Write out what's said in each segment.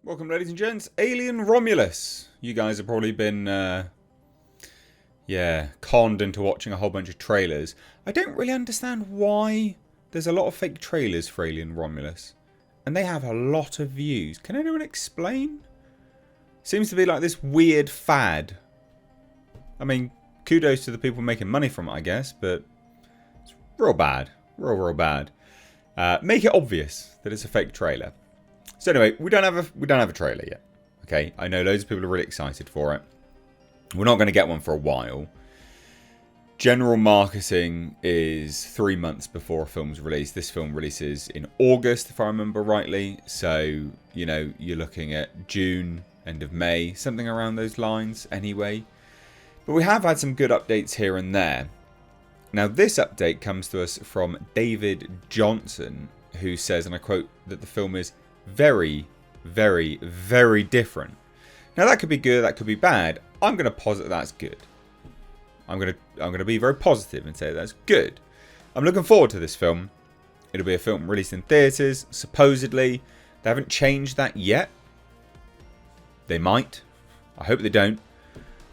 Welcome, ladies and gents. Alien Romulus. You guys have probably been, conned into watching a whole bunch of trailers. I don't really understand why there's a lot of fake trailers for Alien Romulus. And they have a lot of views. Can anyone explain? Seems to be like this weird fad. I mean, kudos to the people making money from it, I guess. But it's real bad. Real bad. Make it obvious that it's a fake trailer. So anyway, we don't have a trailer yet. Okay, I know loads of people are really excited for it. We're not going to get one for a while. General marketing is 3 months before a film's released. This film releases in August, if I remember rightly. So, you know, you're looking at June, end of May, something around those lines anyway. But we have had some good updates here and there. Now, this update comes to us from David Johnson, who says, and I quote, that the film is very, very, very different. Now that could be good, that could be bad. I'm going to posit that's good. I'm going to be very positive and say that's good. I'm looking forward to this film. It'll be a film released in theatres, supposedly. They haven't changed that yet. They might. I hope they don't.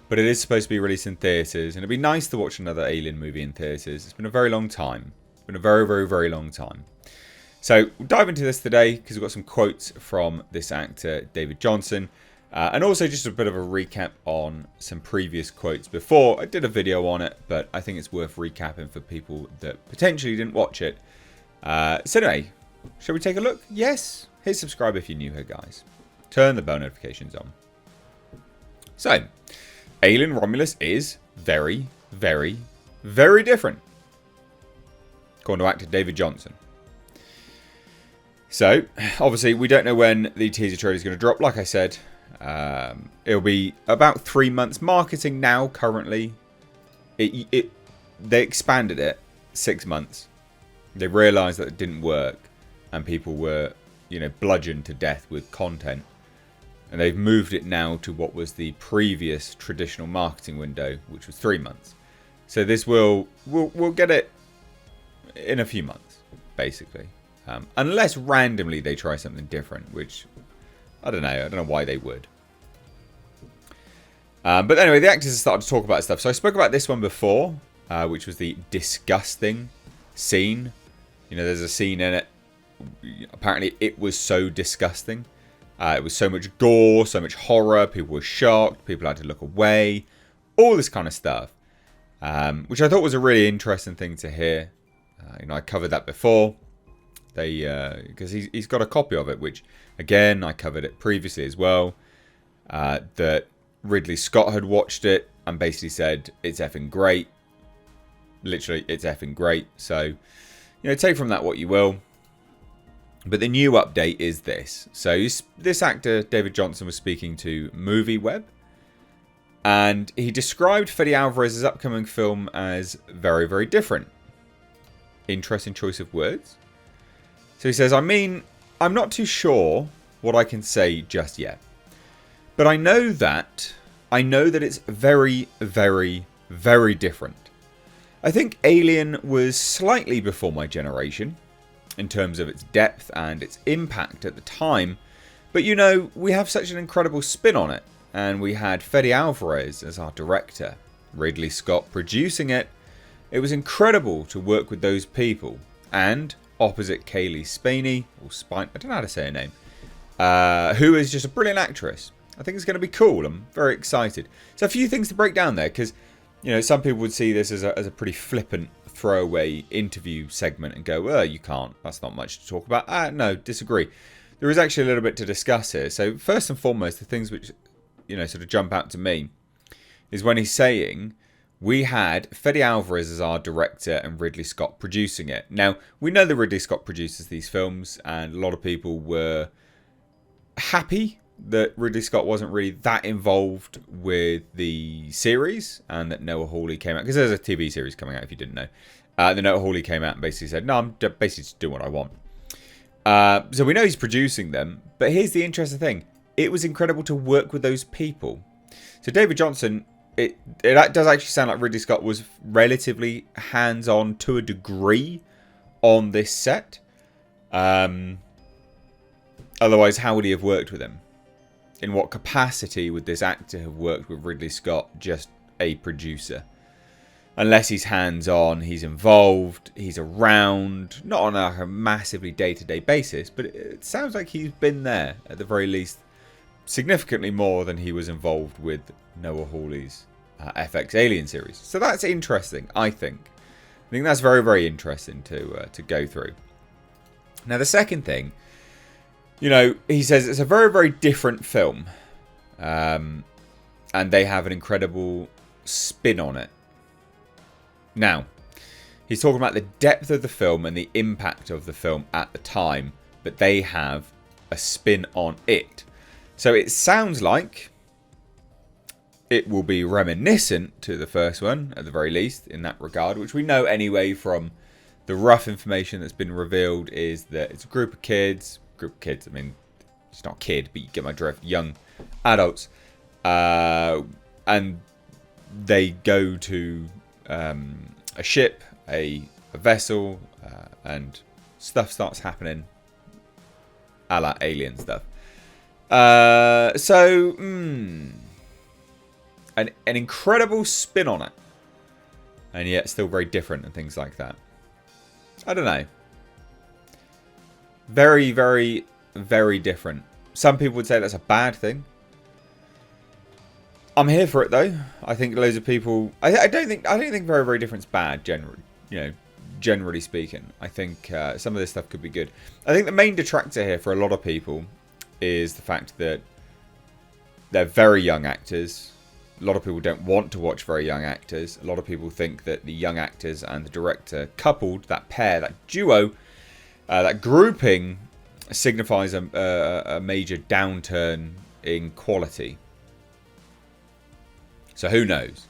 But it is supposed to be released in theatres, and it'd be nice to watch another Alien movie in theatres. It's been a very long time. It's been a very, very, very long time. So we'll dive into this today because we've got some quotes from this actor, David Johnson. And also just a bit of a recap on some previous quotes before. I did a video on it, but I think it's worth recapping for people that potentially didn't watch it. So anyway, shall we take a look? Yes. Hit subscribe if you're new here, guys. Turn the bell notifications on. So, Alien Romulus is very, very, very different, according to actor David Johnson. So, obviously, we don't know when the teaser trailer is going to drop. Like I said, it'll be about 3 months. Marketing now, currently, they expanded it 6 months. They realised that it didn't work, and people were, bludgeoned to death with content. And they've moved it now to what was the previous traditional marketing window, which was 3 months. So this we'll get it in a few months, basically. Unless randomly they try something different, which I don't know. I don't know why they would. But anyway, the actors have started to talk about stuff. So I spoke about this one before, which was the disgusting scene. There's a scene in it. Apparently, it was so disgusting. It was so much gore, so much horror. People were shocked. People had to look away. All this kind of stuff, which I thought was a really interesting thing to hear. I covered that before. Because he's got a copy of it, which again I covered it previously as well. That Ridley Scott had watched it and basically said it's effing great. Literally, it's effing great. So, take from that what you will. But the new update is this. So this actor David Johnson was speaking to MovieWeb, and he described Fede Alvarez's upcoming film as very, very different. Interesting choice of words. So he says, I'm not too sure what I can say just yet. But I know that it's very, very, very different. I think Alien was slightly before my generation in terms of its depth and its impact at the time. But we have such an incredible spin on it. And we had Fede Alvarez as our director, Ridley Scott producing it. It was incredible to work with those people. And opposite Kaylee Spaney, or Spine, I don't know how to say her name, who is just a brilliant actress. I think it's going to be cool. I'm very excited. So a few things to break down there, because some people would see this as a pretty flippant throwaway interview segment and go, you can't, that's not much to talk about. No, disagree. There is actually a little bit to discuss here. So first and foremost, the things which sort of jump out to me is when he's saying we had Fede Alvarez as our director and Ridley Scott producing it. Now, we know that Ridley Scott produces these films, and a lot of people were happy that Ridley Scott wasn't really that involved with the series, and that Noah Hawley came out, because there's a TV series coming out if you didn't know. Then Noah Hawley came out and basically said, no, I'm basically just doing what I want. So we know he's producing them, but here's the interesting thing. It was incredible to work with those people. So David Johnson, it does actually sound like Ridley Scott was relatively hands-on to a degree on this set. Otherwise, how would he have worked with him? in what capacity would this actor have worked with Ridley Scott, just a producer? Unless he's hands-on, he's involved, he's around, not on a massively day-to-day basis, but it sounds like he's been there, at the very least, significantly more than he was involved with Noah Hawley's FX Alien series. So that's interesting, I think. I think that's very, very interesting to go through. Now, the second thing, you know, he says it's a very, very different film. And they have an incredible spin on it. Now, he's talking about the depth of the film and the impact of the film at the time, but they have a spin on it. So it sounds like it will be reminiscent to the first one, at the very least, in that regard, which we know anyway from the rough information that's been revealed, is that it's a group of kids, I mean, it's not a kid, but you get my drift, young adults, and they go to a ship, a vessel, and stuff starts happening, a la Alien stuff. An incredible spin on it, and yet still very different and things like that. I don't know. Very, very, very different. Some people would say that's a bad thing. I'm here for it though. I think loads of people. I don't think very, very different's bad. Generally speaking, I think some of this stuff could be good. I think the main detractor here for a lot of people is the fact that they're very young actors. A lot of people don't want to watch very young actors. A lot of people think that the young actors and the director coupled, that pair, that duo, that grouping, signifies a major downturn in quality. So who knows?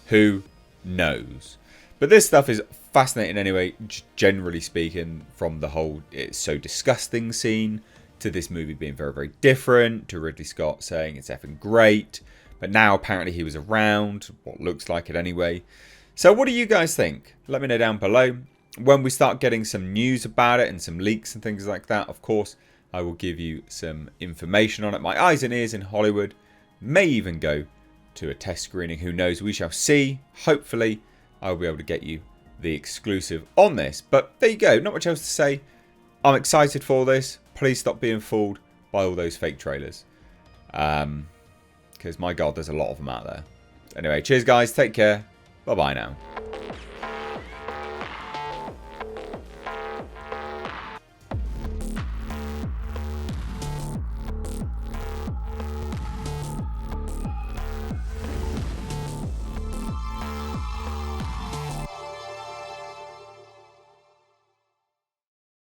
Who knows? But this stuff is fascinating anyway, generally speaking, from the whole "it's so disgusting" scene to this movie being very, very different, to Ridley Scott saying it's effing great. But now apparently he was around, what looks like it anyway. So what do you guys think? Let me know down below. When we start getting some news about it and some leaks and things like that, of course, I will give you some information on it. My eyes and ears in Hollywood may even go to a test screening. Who knows? We shall see. Hopefully, I will be able to get you the exclusive on this. But there you go. Not much else to say. I'm excited for this. Please stop being fooled by all those fake trailers. Because, my God, there's a lot of them out there. Anyway, cheers, guys. Take care. Bye-bye now.